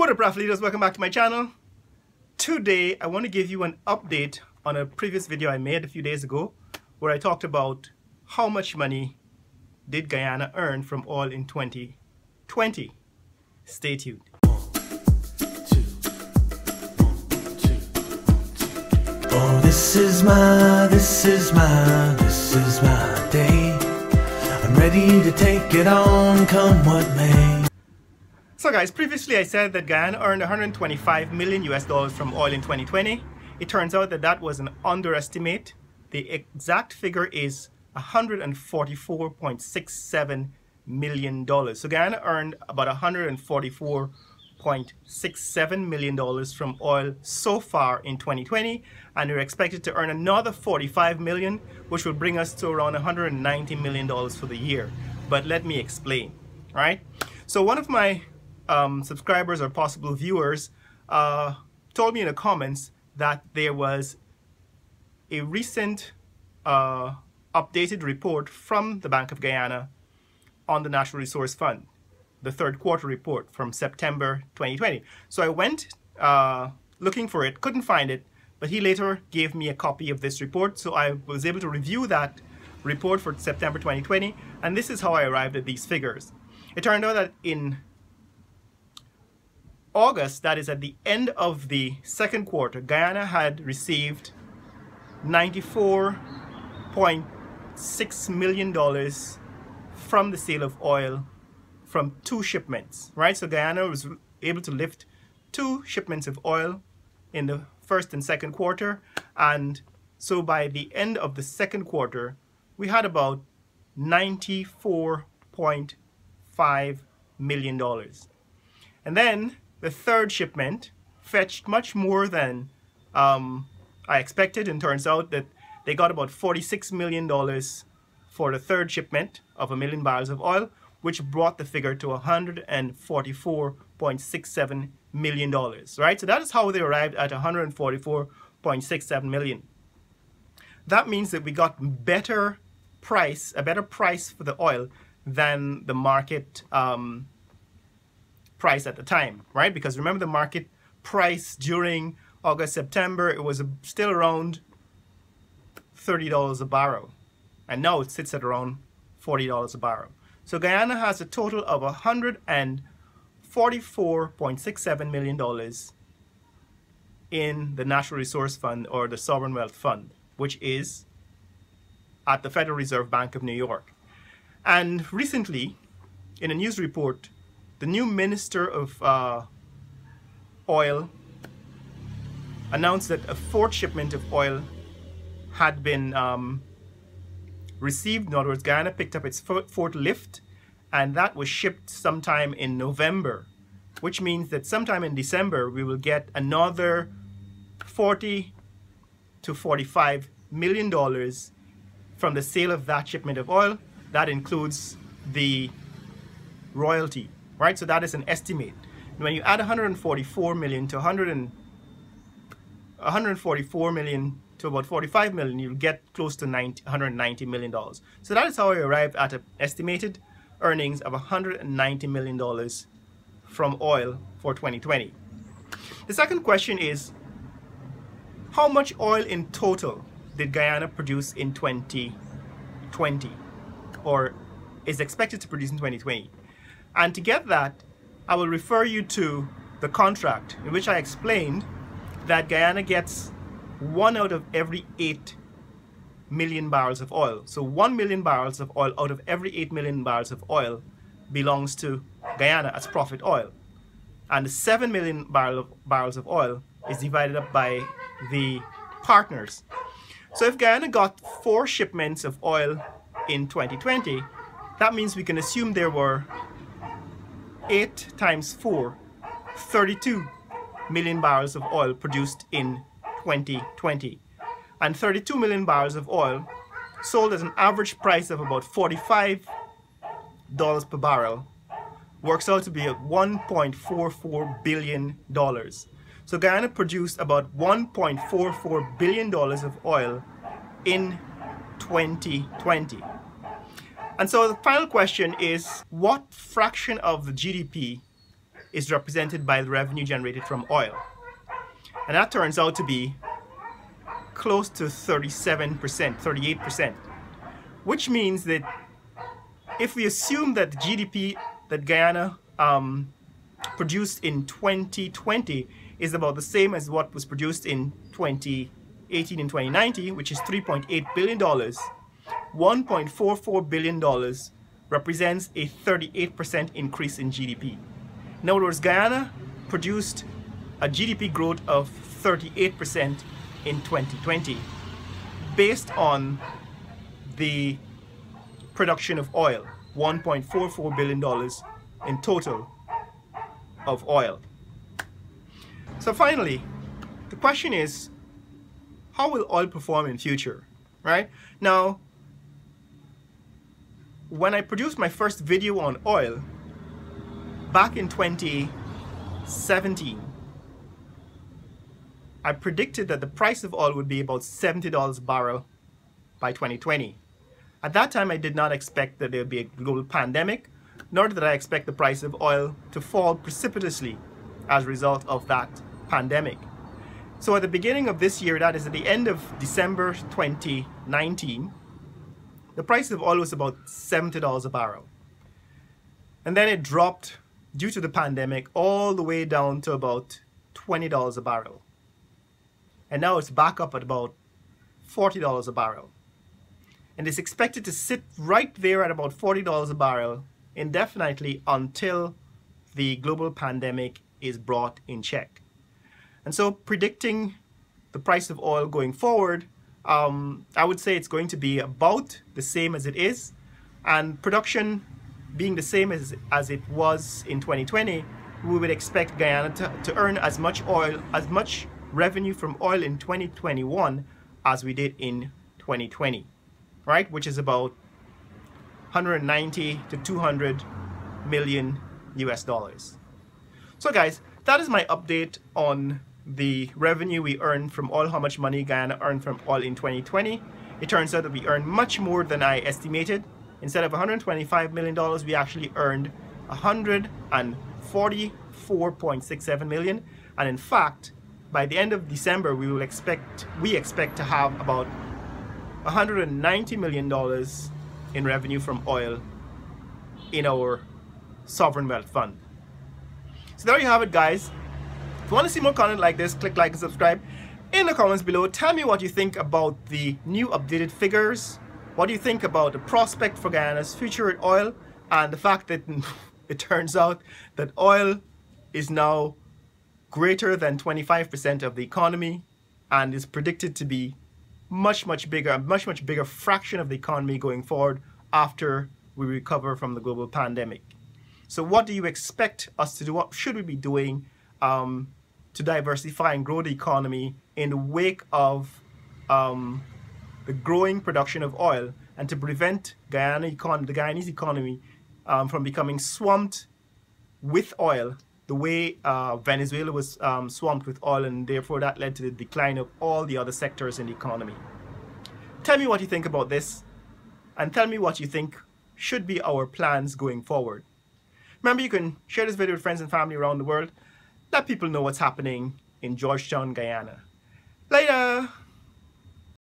What up, Raf leaders? Welcome back to my channel. Today I want to give you an update on a previous video I made a few days ago where I talked about how much money did Guyana earn from oil in 2020. Stay tuned. Oh, this is my day. I'm ready to take it on, come what may. So guys, previously I said that Guyana earned $125 million from oil in 2020. It turns out that that was an underestimate. The exact figure is $144.67 million. So Guyana earned about $144.67 million from oil so far in 2020, and we're expected to earn another $45 million, which will bring us to around $190 million for the year. But let me explain. All right. So one of my subscribers or possible viewers told me in the comments that there was a recent updated report from the Bank of Guyana on the Natural Resource Fund, the third quarter report from September 2020. So I went looking for it, couldn't find it, but he later gave me a copy of this report, so I was able to review that report for September 2020, and this is how I arrived at these figures. It turned out that in August, that is at the end of the second quarter, Guyana had received $94.6 million from the sale of oil from two shipments, right? So Guyana was able to lift two shipments of oil in the first and second quarter, and so by the end of the second quarter, we had about $94.5 million. And then the third shipment fetched much more than I expected, and turns out that they got about $46 million for the third shipment of 1 million barrels of oil, which brought the figure to $144.67 million, right? So that is how they arrived at $144.67 million. That means that we got a better price for the oil than the market price at the time, right? Because remember, the market price during August, September, it was still around $30 a barrel, and now it sits at around $40 a barrel. So Guyana has a total of $144.67 million in the Natural Resource Fund, or the Sovereign Wealth Fund, which is at the Federal Reserve Bank of New York. And recently, in a news report, the new Minister of Oil announced that a fourth shipment of oil had been received. In other words, Guyana picked up its fourth lift, and that was shipped sometime in November, which means that sometime in December we will get another $40 to $45 million from the sale of that shipment of oil. That includes the royalty, right? So that is an estimate. When you add 144 million to 144 million to about 45 million, you'll get close to $190 million. So that is how I arrived at an estimated earnings of $190 million from oil for 2020. The second question is, how much oil in total did Guyana produce in 2020, or is expected to produce in 2020? And to get that, I will refer you to the contract in which I explained that Guyana gets 1 out of every 8 million barrels of oil. So 1 million barrels of oil out of every 8 million barrels of oil belongs to Guyana as profit oil. And the 7 million barrels of oil is divided up by the partners. So if Guyana got 4 shipments of oil in 2020, that means we can assume there were 8 times 4, 32 million barrels of oil produced in 2020. And 32 million barrels of oil sold at an average price of about $45 per barrel works out to be at $1.44 billion. So Guyana produced about $1.44 billion of oil in 2020. And so the final question is, what fraction of the GDP is represented by the revenue generated from oil. And that turns out to be close to 37%, 38%, which means that if we assume that the GDP that Guyana produced in 2020 is about the same as what was produced in 2018 and 2019, which is $3.8 billion, $1.44 billion represents a 38% increase in GDP. In other words, Guyana produced a GDP growth of 38% in 2020 based on the production of oil, $1.44 billion in total of oil. So finally, the question is, how will oil perform in future, right? Now, when I produced my first video on oil back in 2017, I predicted that the price of oil would be about $70 a barrel by 2020. At that time, I did not expect that there would be a global pandemic, nor did I expect the price of oil to fall precipitously as a result of that pandemic. So at the beginning of this year, that is at the end of December 2019, the price of oil was about $70 a barrel. And then it dropped due to the pandemic all the way down to about $20 a barrel. And now it's back up at about $40 a barrel. And it's expected to sit right there at about $40 a barrel indefinitely until the global pandemic is brought in check. And so predicting the price of oil going forward, I would say it's going to be about the same as it is, and production being the same as it was in 2020, we would expect Guyana to earn as much revenue from oil in 2021 as we did in 2020, right? Which is about 190 to 200 million US dollars. So guys, that is my update on the revenue we earned from oil, how much money Guyana earned from oil in 2020. It turns out that we earned much more than I estimated. Instead of $125 million, we actually earned $144.67 million. And in fact, by the end of December, we expect to have about $190 million in revenue from oil in our sovereign wealth fund. So there you have it, guys. If you want to see more content like this, click like and subscribe. In the comments below, tell me what you think about the new updated figures. What do you think about the prospect for Guyana's future with oil, and the fact that it turns out that oil is now greater than 25% of the economy and is predicted to be much bigger, a much bigger fraction of the economy going forward after we recover from the global pandemic. So what do you expect us to do? What should we be doing to diversify and grow the economy in the wake of the growing production of oil, and to prevent the Guyanese economy from becoming swamped with oil the way Venezuela was swamped with oil, and therefore that led to the decline of all the other sectors in the economy. Tell me what you think about this, and tell me what you think should be our plans going forward. Remember, you can share this video with friends and family around the world. Let people know what's happening in Georgetown, Guyana. Later!